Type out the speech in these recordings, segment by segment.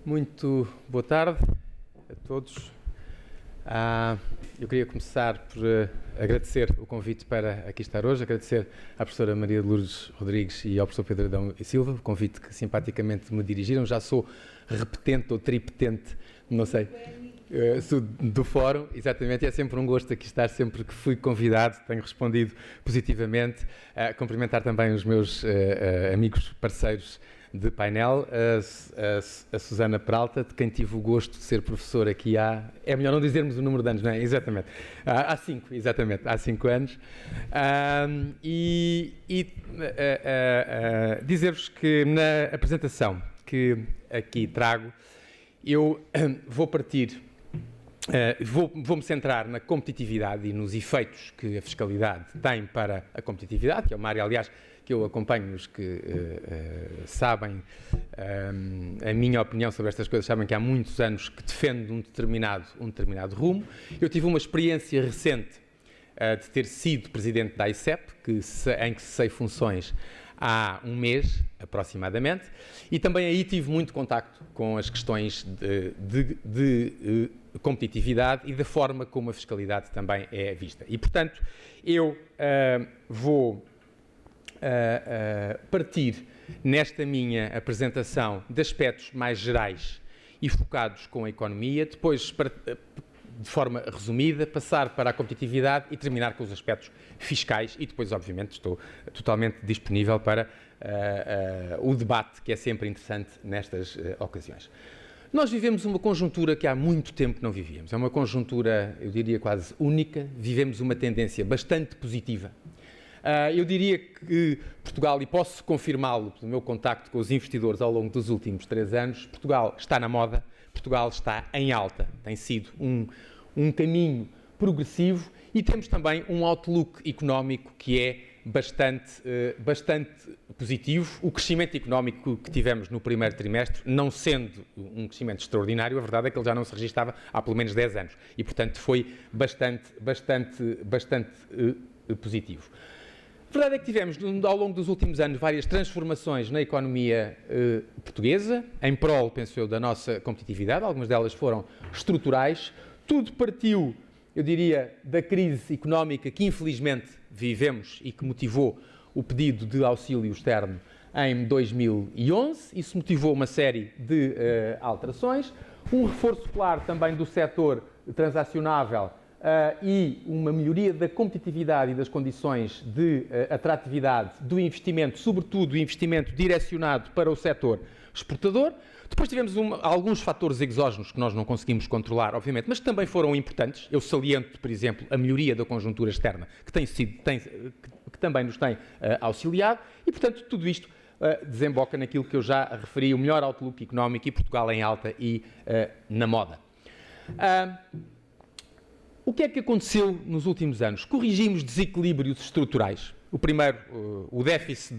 Muito boa tarde a todos. Eu queria começar por agradecer o convite para aqui estar hoje, agradecer à professora Maria de Lourdes Rodrigues e ao professor Pedro Adão e Silva, o convite que simpaticamente me dirigiram. Já sou repetente ou tripetente, não sei, do fórum, exatamente, e é sempre um gosto aqui estar, sempre que fui convidado, tenho respondido positivamente. Cumprimentar também os meus amigos, parceiros de painel, a Susana Peralta, de quem tive o gosto de ser professor aqui é melhor não dizermos o número de anos, não é? Exatamente. Há 5 anos. Dizer-vos que na apresentação que aqui trago, eu vou partir, vou-me centrar na competitividade e nos efeitos que a fiscalidade tem para a competitividade, que é uma área, aliás, que eu acompanho, os que sabem a minha opinião sobre estas coisas, sabem que há muitos anos que defendo um determinado rumo. Eu tive uma experiência recente de ter sido presidente da ICEP, em que cessei funções há um mês, aproximadamente, e também aí tive muito contacto com as questões de competitividade e da forma como a fiscalidade também é vista. E, portanto, eu vou partir nesta minha apresentação de aspectos mais gerais e focados com a economia, depois, de forma resumida, passar para a competitividade e terminar com os aspectos fiscais e depois, obviamente, estou totalmente disponível para o debate, que é sempre interessante nestas ocasiões. Nós vivemos uma conjuntura que há muito tempo não vivíamos. É uma conjuntura, eu diria, quase única. Vivemos uma tendência bastante positiva. Eu diria que Portugal, e posso confirmá-lo pelo meu contacto com os investidores ao longo dos últimos 3 anos, Portugal está na moda, Portugal está em alta. Tem sido um caminho progressivo e temos também um outlook económico que é bastante positivo. O crescimento económico que tivemos no primeiro trimestre, não sendo um crescimento extraordinário, a verdade é que ele já não se registava há pelo menos 10 anos e, portanto, foi bastante positivo. A verdade é que tivemos, ao longo dos últimos anos, várias transformações na economia portuguesa, em prol, penso eu, da nossa competitividade. Algumas delas foram estruturais. Tudo partiu, eu diria, da crise económica que, infelizmente, vivemos e que motivou o pedido de auxílio externo em 2011. Isso motivou uma série de alterações. Um reforço claro também do setor transacionável e uma melhoria da competitividade e das condições de atratividade do investimento, sobretudo o investimento direcionado para o setor exportador. Depois tivemos alguns fatores exógenos que nós não conseguimos controlar, obviamente, mas que também foram importantes. Eu saliento, por exemplo, a melhoria da conjuntura externa, que também nos tem auxiliado, e, portanto, tudo isto desemboca naquilo que eu já referi, o melhor outlook económico e Portugal em alta e na moda. O que é que aconteceu nos últimos anos? Corrigimos desequilíbrios estruturais. O primeiro, o déficit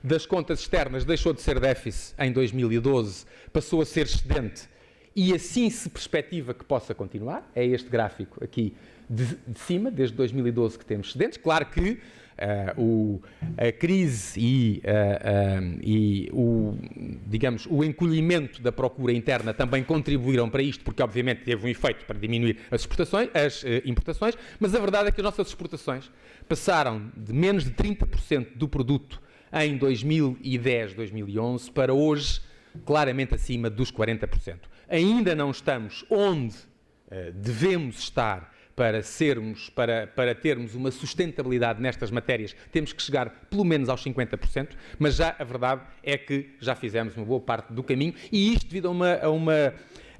das contas externas deixou de ser déficit em 2012, passou a ser excedente e assim se perspectiva que possa continuar. É este gráfico aqui de cima, desde 2012 que temos excedentes. Claro que a crise e o encolhimento da procura interna também contribuíram para isto, porque obviamente teve um efeito para diminuir as importações, mas a verdade é que as nossas exportações passaram de menos de 30% do produto em 2010, 2011, para hoje claramente acima dos 40%. Ainda não estamos onde devemos estar para termos uma sustentabilidade nestas matérias. Temos que chegar pelo menos aos 50%, mas já a verdade é que já fizemos uma boa parte do caminho e isto devido a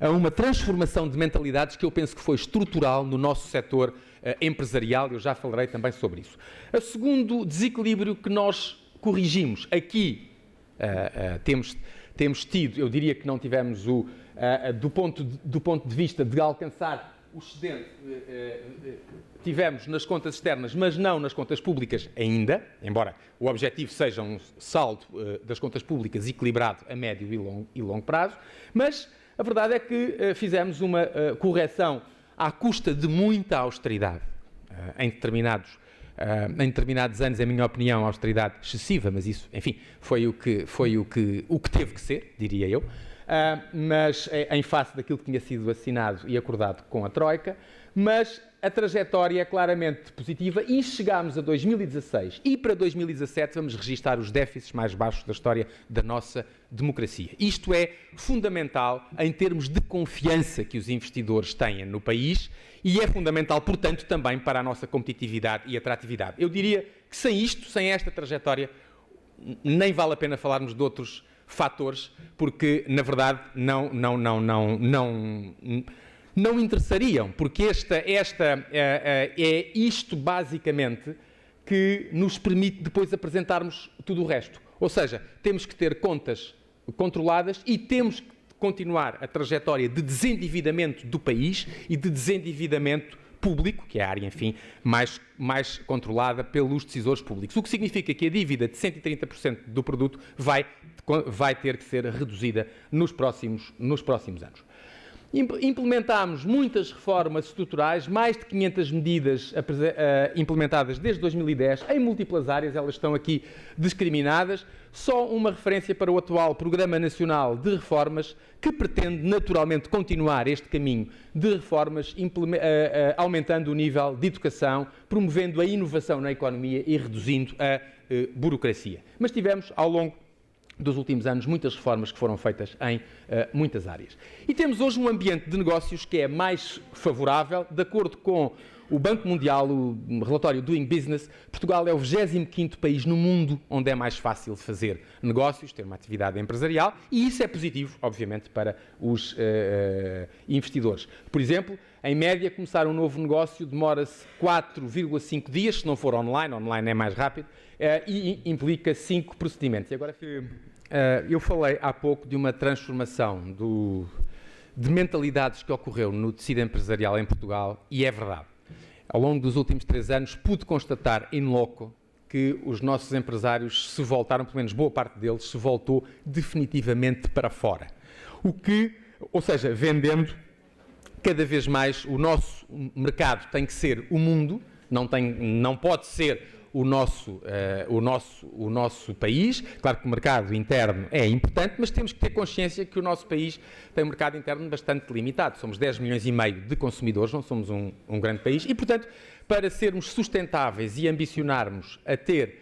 uma transformação de mentalidades que eu penso que foi estrutural no nosso setor empresarial. Eu já falarei também sobre isso. O segundo desequilíbrio que nós corrigimos aqui, temos tido, eu diria que não tivemos do ponto de vista de alcançar o excedente, tivemos nas contas externas, mas não nas contas públicas ainda, embora o objetivo seja um saldo das contas públicas equilibrado a médio e longo prazo, mas a verdade é que fizemos uma correção à custa de muita austeridade em determinados anos, em minha opinião, austeridade excessiva, mas isso, enfim, foi o que teve que ser, diria eu. mas em face daquilo que tinha sido assinado e acordado com a Troika, mas a trajetória é claramente positiva e chegámos a 2016 e para 2017 vamos registar os déficits mais baixos da história da nossa democracia. Isto é fundamental em termos de confiança que os investidores têm no país e é fundamental, portanto, também para a nossa competitividade e atratividade. Eu diria que sem isto, sem esta trajetória, nem vale a pena falarmos de outros fatores, porque, na verdade, não interessariam, porque é isto, basicamente, que nos permite depois apresentarmos tudo o resto. Ou seja, temos que ter contas controladas e temos que continuar a trajetória de desendividamento do país e de desendividamento público, que é a área, enfim, mais controlada pelos decisores públicos. O que significa que a dívida de 130% do produto vai ter que ser reduzida nos próximos anos. Implementámos muitas reformas estruturais, mais de 500 medidas implementadas desde 2010 em múltiplas áreas, elas estão aqui discriminadas. Só uma referência para o atual Programa Nacional de Reformas, que pretende naturalmente continuar este caminho de reformas, aumentando o nível de educação, promovendo a inovação na economia e reduzindo a burocracia. Mas tivemos, ao longo dos últimos anos, muitas reformas que foram feitas em muitas áreas. E temos hoje um ambiente de negócios que é mais favorável, de acordo com o Banco Mundial, o relatório Doing Business. Portugal é o 25º país no mundo onde é mais fácil fazer negócios, ter uma atividade empresarial, e isso é positivo, obviamente, para os investidores. Por exemplo, em média, começar um novo negócio demora-se 4,5 dias, se não for online é mais rápido, e implica 5 procedimentos. E agora eu falei há pouco de uma transformação de mentalidades que ocorreu no tecido empresarial em Portugal, e é verdade. Ao longo dos últimos 3 anos, pude constatar in loco que os nossos empresários se voltaram, pelo menos boa parte deles, se voltou definitivamente para fora. Ou seja, vendendo cada vez mais. O nosso mercado tem que ser o mundo, não pode ser o nosso país. Claro que o mercado interno é importante, mas temos que ter consciência que o nosso país tem um mercado interno bastante limitado. Somos 10 milhões e meio de consumidores, não somos um grande país, e, portanto, para sermos sustentáveis e ambicionarmos a ter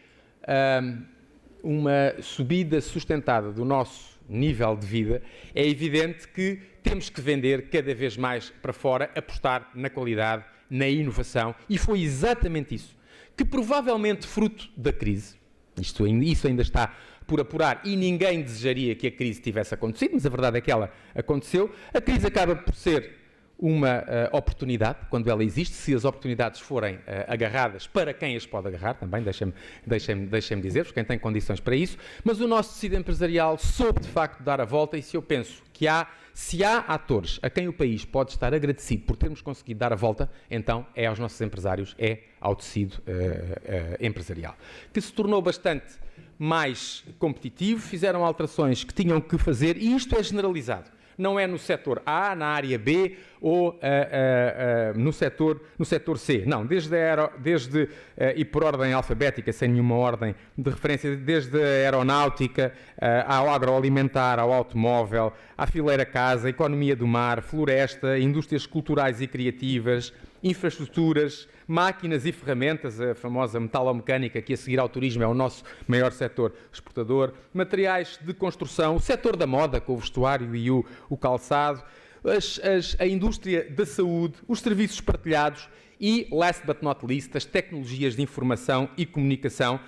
uma subida sustentada do nosso nível de vida, é evidente que temos que vender cada vez mais para fora, apostar na qualidade, na inovação, e foi exatamente isso que, provavelmente fruto da crise, isso ainda está por apurar e ninguém desejaria que a crise tivesse acontecido, mas a verdade é que ela aconteceu. A crise acaba por ser uma oportunidade, quando ela existe, se as oportunidades forem agarradas para quem as pode agarrar, também, deixem-me dizer-vos, quem tem condições para isso, mas o nosso tecido empresarial soube de facto dar a volta, e se eu penso que se há atores a quem o país pode estar agradecido por termos conseguido dar a volta, então é aos nossos empresários, é ao tecido empresarial, que se tornou bastante mais competitivo, fizeram alterações que tinham que fazer, e isto é generalizado. Não é no setor A, na área B ou no setor C. Não, desde e por ordem alfabética, sem nenhuma ordem de referência, desde a aeronáutica, ao agroalimentar, ao automóvel, à fileira casa, economia do mar, floresta, indústrias culturais e criativas, infraestruturas, máquinas e ferramentas, a famosa metalomecânica, que a seguir ao turismo é o nosso maior setor exportador, materiais de construção, o setor da moda, com o vestuário e o calçado, a indústria da saúde, os serviços partilhados e, last but not least, as tecnologias de informação e comunicação,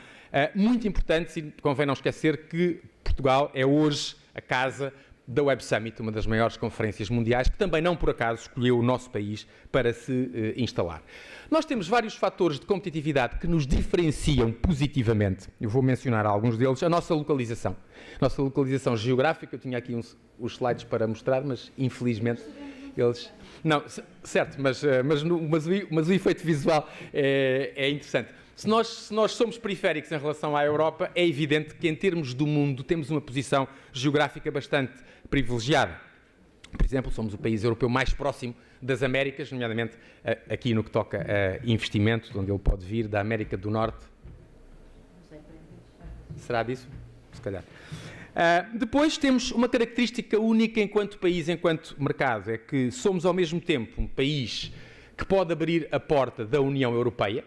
muito importantes, e convém não esquecer que Portugal é hoje a casa da Web Summit, uma das maiores conferências mundiais, que também não por acaso escolheu o nosso país para se instalar. Nós temos vários fatores de competitividade que nos diferenciam positivamente. Eu vou mencionar alguns deles. A nossa localização. Nossa localização geográfica, eu tinha aqui os slides para mostrar, mas infelizmente eles... Não, certo, mas o efeito visual é interessante. Se nós somos periféricos em relação à Europa, é evidente que, em termos do mundo, temos uma posição geográfica bastante privilegiada. Por exemplo, somos o país europeu mais próximo das Américas, nomeadamente aqui no que toca a investimento, de onde ele pode vir, da América do Norte. Será disso? Se calhar. Depois temos uma característica única enquanto país, enquanto mercado, é que somos ao mesmo tempo um país que pode abrir a porta da União Europeia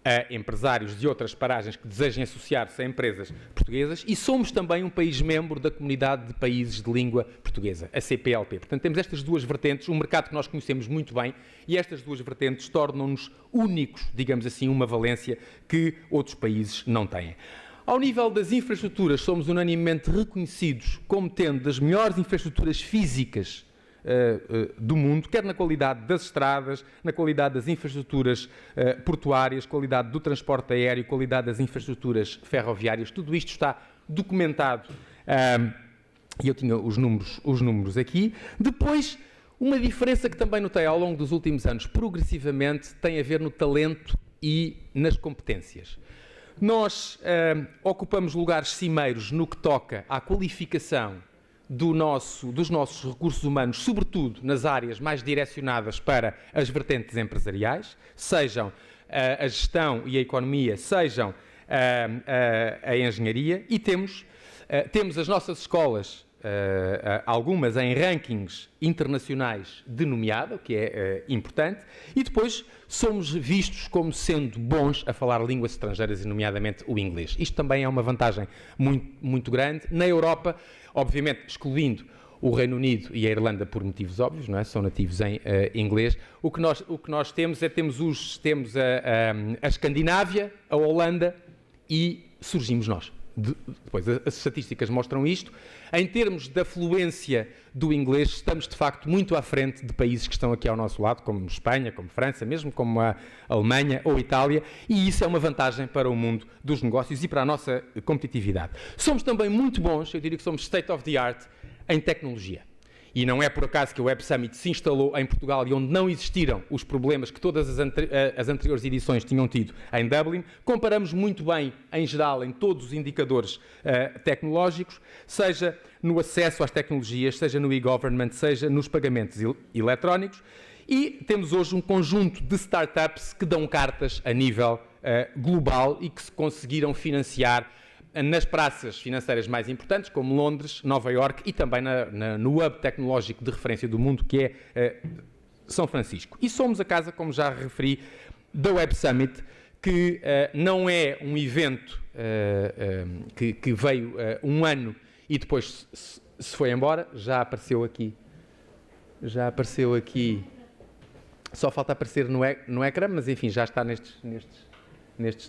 a empresários de outras paragens que desejem associar-se a empresas portuguesas e somos também um país membro da Comunidade de Países de Língua Portuguesa, a CPLP. Portanto, temos estas duas vertentes, um mercado que nós conhecemos muito bem e estas duas vertentes tornam-nos únicos, digamos assim, uma valência que outros países não têm. Ao nível das infraestruturas, somos unanimemente reconhecidos como tendo das melhores infraestruturas físicas do mundo, quer na qualidade das estradas, na qualidade das infraestruturas portuárias, qualidade do transporte aéreo, qualidade das infraestruturas ferroviárias, tudo isto está documentado e eu tinha os números aqui. Depois, uma diferença que também notei ao longo dos últimos anos, progressivamente, tem a ver no talento e nas competências. Nós ocupamos lugares cimeiros no que toca à qualificação dos nossos recursos humanos, sobretudo nas áreas mais direcionadas para as vertentes empresariais, sejam a gestão e a economia, sejam a engenharia, e temos as nossas escolas, algumas em rankings internacionais de nomeada, o que é importante, e depois somos vistos como sendo bons a falar línguas estrangeiras, e nomeadamente o inglês. Isto também é uma vantagem muito grande. Na Europa, obviamente, excluindo o Reino Unido e a Irlanda por motivos óbvios, não é? São nativos em inglês. O que nós temos é temos a Escandinávia, a Holanda e surgimos nós. Depois, as estatísticas mostram isto. Em termos da fluência do inglês, estamos de facto muito à frente de países que estão aqui ao nosso lado, como Espanha, como França, mesmo como a Alemanha ou a Itália, e isso é uma vantagem para o mundo dos negócios e para a nossa competitividade. Somos também muito bons, eu diria que somos state of the art em tecnologia. E não é por acaso que o Web Summit se instalou em Portugal e onde não existiram os problemas que todas as anteriores edições tinham tido em Dublin. Comparamos muito bem, em geral, em todos os indicadores tecnológicos, seja no acesso às tecnologias, seja no e-government, seja nos pagamentos eletrónicos. E temos hoje um conjunto de startups que dão cartas a nível global e que se conseguiram financiar nas praças financeiras mais importantes, como Londres, Nova Iorque e também no hub tecnológico de referência do mundo, que é São Francisco. E somos a casa, como já referi, da Web Summit, que não é um evento que veio um ano e depois se foi embora. Já apareceu aqui, só falta aparecer no ecrã, mas enfim, já está nestes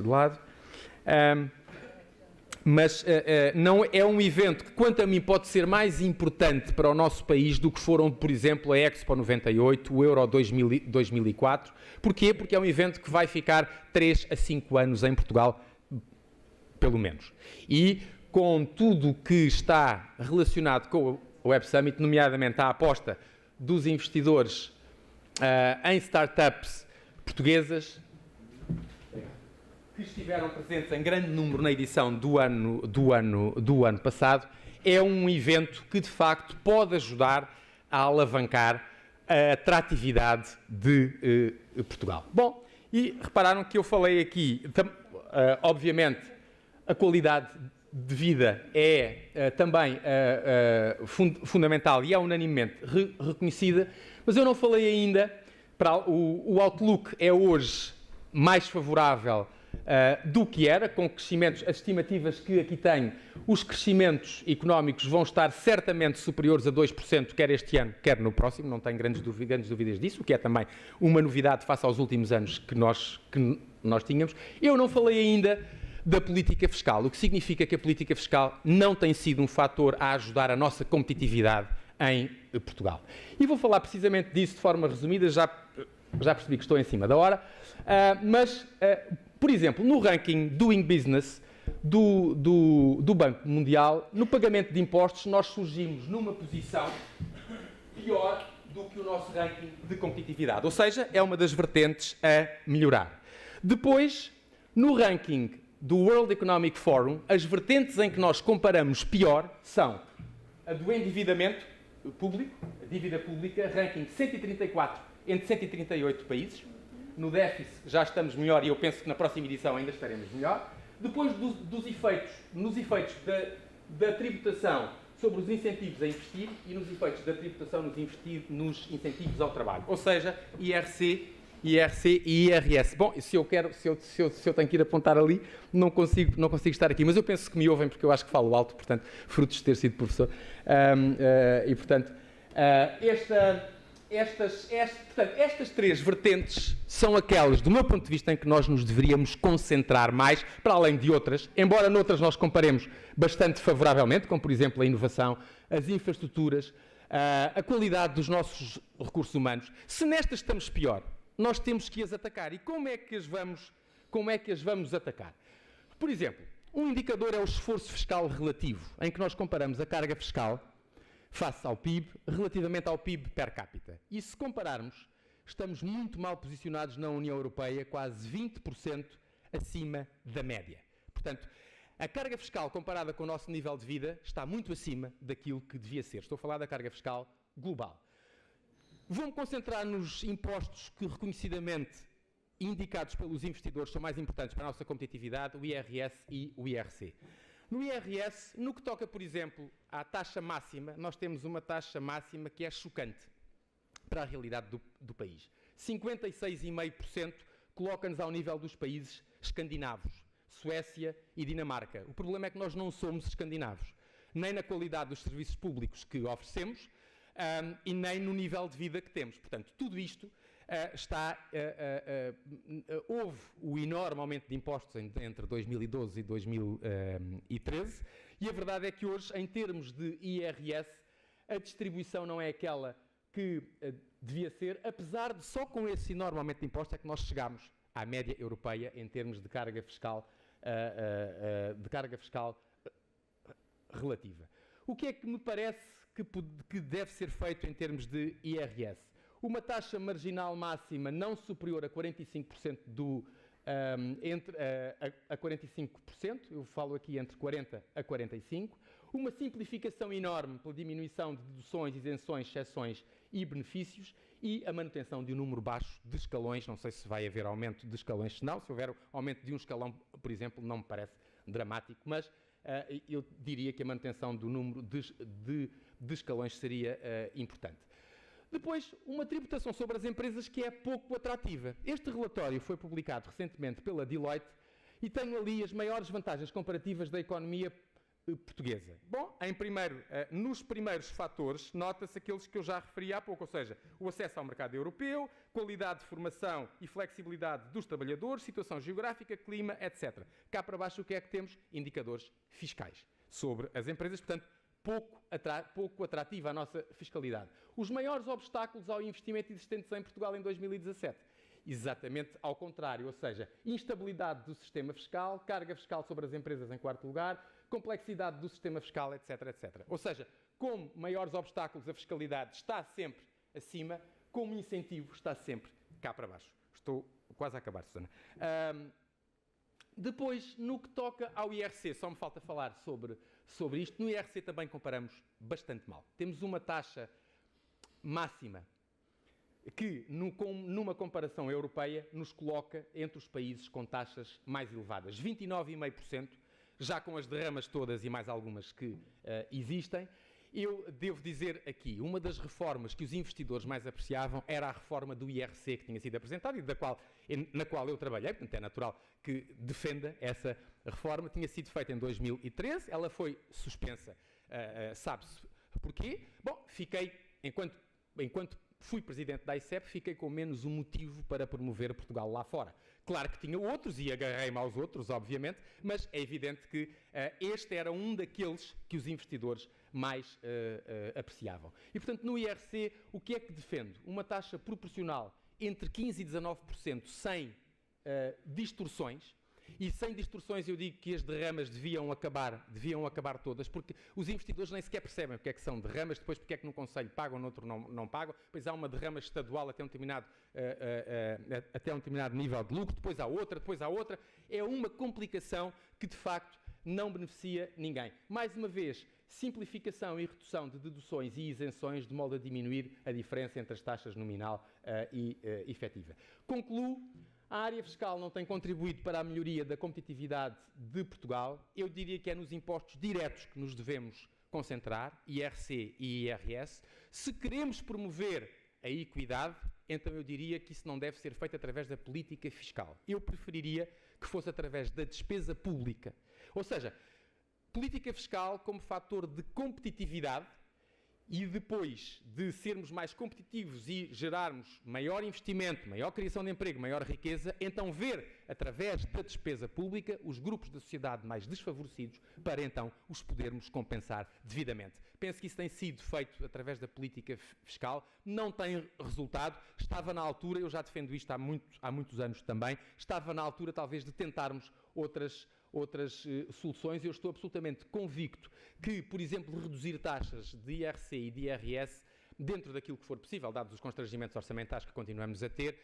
de lado. Mas não é um evento que, quanto a mim, pode ser mais importante para o nosso país do que foram, por exemplo, a Expo 98, o Euro 2004. Porquê? Porque é um evento que vai ficar 3 a 5 anos em Portugal, pelo menos. E com tudo o que está relacionado com o Web Summit, nomeadamente a aposta dos investidores em startups portuguesas, que estiveram presentes em grande número na edição do ano passado, é um evento que, de facto, pode ajudar a alavancar a atratividade de Portugal. Bom, e repararam que eu falei aqui, obviamente, a qualidade de vida é também fundamental e é unanimemente reconhecida, mas eu não falei ainda, o Outlook é hoje mais favorável do que era, com crescimentos, as estimativas que aqui tenho, os crescimentos económicos vão estar certamente superiores a 2%, quer este ano, quer no próximo, não tenho grandes dúvidas disso, o que é também uma novidade face aos últimos anos que nós tínhamos. Eu não falei ainda da política fiscal, o que significa que a política fiscal não tem sido um fator a ajudar a nossa competitividade em Portugal. E vou falar precisamente disso de forma resumida, já percebi que estou em cima da hora, mas por exemplo, no ranking Doing Business do Banco Mundial, no pagamento de impostos, nós surgimos numa posição pior do que o nosso ranking de competitividade. Ou seja, é uma das vertentes a melhorar. Depois, no ranking do World Economic Forum, as vertentes em que nós comparamos pior são a do endividamento público, a dívida pública, ranking 134 entre 138 países. No déficit já estamos melhor e eu penso que na próxima edição ainda estaremos melhor. Depois nos efeitos da tributação sobre os incentivos a investir e nos efeitos da tributação nos incentivos ao trabalho. Ou seja, IRC e IRS. Bom, se eu tenho que ir apontar ali, não consigo estar aqui, mas eu penso que me ouvem porque eu acho que falo alto, portanto, frutos de ter sido professor. E, portanto, estas três vertentes são aquelas, do meu ponto de vista, em que nós nos deveríamos concentrar mais, para além de outras, embora noutras nós comparemos bastante favoravelmente, como, por exemplo, a inovação, as infraestruturas, a qualidade dos nossos recursos humanos. Se nestas estamos pior, nós temos que as atacar. E como é que as vamos atacar? Por exemplo, um indicador é o esforço fiscal relativo, em que nós comparamos a carga fiscal face ao PIB, relativamente ao PIB per capita. E se compararmos, estamos muito mal posicionados na União Europeia, quase 20% acima da média. Portanto, a carga fiscal comparada com o nosso nível de vida está muito acima daquilo que devia ser. Estou a falar da carga fiscal global. Vou-me concentrar nos impostos que reconhecidamente indicados pelos investidores são mais importantes para a nossa competitividade, o IRS e o IRC. No IRS, no que toca, por exemplo, à taxa máxima, nós temos uma taxa máxima que é chocante para a realidade do país. 56,5% coloca-nos ao nível dos países escandinavos, Suécia e Dinamarca. O problema é que nós não somos escandinavos, nem na qualidade dos serviços públicos que oferecemos, e nem no nível de vida que temos. Portanto, tudo isto houve o enorme aumento de impostos entre 2012 e 2013, e a verdade é que hoje, em termos de IRS, a distribuição não é aquela que devia ser, apesar de só com esse enorme aumento de impostos é que nós chegámos à média europeia em termos de carga fiscal, relativa. O que é que me parece que deve ser feito em termos de IRS? Uma taxa marginal máxima não superior a 45% a 45%, eu falo aqui entre 40% a 45%, uma simplificação enorme pela diminuição de deduções, isenções, exceções e benefícios e a manutenção de um número baixo de escalões. Não sei se vai haver aumento de escalões, se não. Se houver aumento de um escalão, por exemplo, não me parece dramático, mas eu diria que a manutenção do número de escalões seria importante. Depois, uma tributação sobre as empresas que é pouco atrativa. Este relatório foi publicado recentemente pela Deloitte e tem ali as maiores vantagens comparativas da economia portuguesa. Bom, nos primeiros fatores, nota-se aqueles que eu já referi há pouco, ou seja, o acesso ao mercado europeu, qualidade de formação e flexibilidade dos trabalhadores, situação geográfica, clima, etc. Cá para baixo o que é que temos? Indicadores fiscais sobre as empresas, portanto, pouco atrativa a nossa fiscalidade. Os maiores obstáculos ao investimento existentes em Portugal em 2017. Exatamente ao contrário, ou seja, instabilidade do sistema fiscal, carga fiscal sobre as empresas em quarto lugar, complexidade do sistema fiscal, etc, etc. Ou seja, como maiores obstáculos a fiscalidade está sempre acima, como incentivo está sempre cá para baixo. Estou quase a acabar, Susana. Depois, no que toca ao IRC, só me falta falar sobre isto. No IRC também comparamos bastante mal. Temos uma taxa máxima que, numa comparação europeia, nos coloca entre os países com taxas mais elevadas. 29,5%, já com as derramas todas e mais algumas que existem. Eu devo dizer aqui, uma das reformas que os investidores mais apreciavam era a reforma do IRC que tinha sido apresentada e na qual eu trabalhei, portanto é natural que defenda essa reforma. Tinha sido feita em 2013, ela foi suspensa, sabe-se porquê? Bom, enquanto fui presidente da ICEP, fiquei com menos um motivo para promover Portugal lá fora. Claro que tinha outros e agarrei-me aos outros, obviamente, mas é evidente que este era um daqueles que os investidores mais apreciavam. E, portanto, no IRC, o que é que defendo? Uma taxa proporcional entre 15% e 19% sem distorções. E sem distorções eu digo que as derramas deviam acabar todas, porque os investidores nem sequer percebem o que é que são derramas, depois porque é que num concelho pagam, no outro não pagam, depois há uma derrama estadual até um determinado nível de lucro, depois há outra, é uma complicação que de facto não beneficia ninguém. Mais uma vez, simplificação e redução de deduções e isenções de modo a diminuir a diferença entre as taxas nominal e efetiva. Concluo. A área fiscal não tem contribuído para a melhoria da competitividade de Portugal. Eu diria que é nos impostos diretos que nos devemos concentrar, IRC e IRS. Se queremos promover a equidade, então eu diria que isso não deve ser feito através da política fiscal. Eu preferiria que fosse através da despesa pública. Ou seja, política fiscal como fator de competitividade e depois de sermos mais competitivos e gerarmos maior investimento, maior criação de emprego, maior riqueza, então ver através da despesa pública os grupos da sociedade mais desfavorecidos para então os podermos compensar devidamente. Penso que isso tem sido feito através da política fiscal, não tem resultado, estava na altura, eu já defendo isto há muitos anos também, estava na altura talvez de tentarmos outras soluções. Eu estou absolutamente convicto que, por exemplo, reduzir taxas de IRC e de IRS dentro daquilo que for possível, dados os constrangimentos orçamentais que continuamos a ter,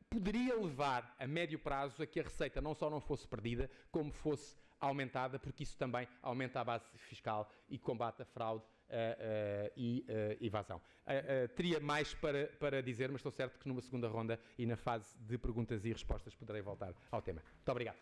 poderia levar a médio prazo a que a receita não só não fosse perdida, como fosse aumentada, porque isso também aumenta a base fiscal e combate a fraude e evasão. Teria mais para dizer, mas estou certo que numa segunda ronda e na fase de perguntas e respostas poderei voltar ao tema. Muito obrigado.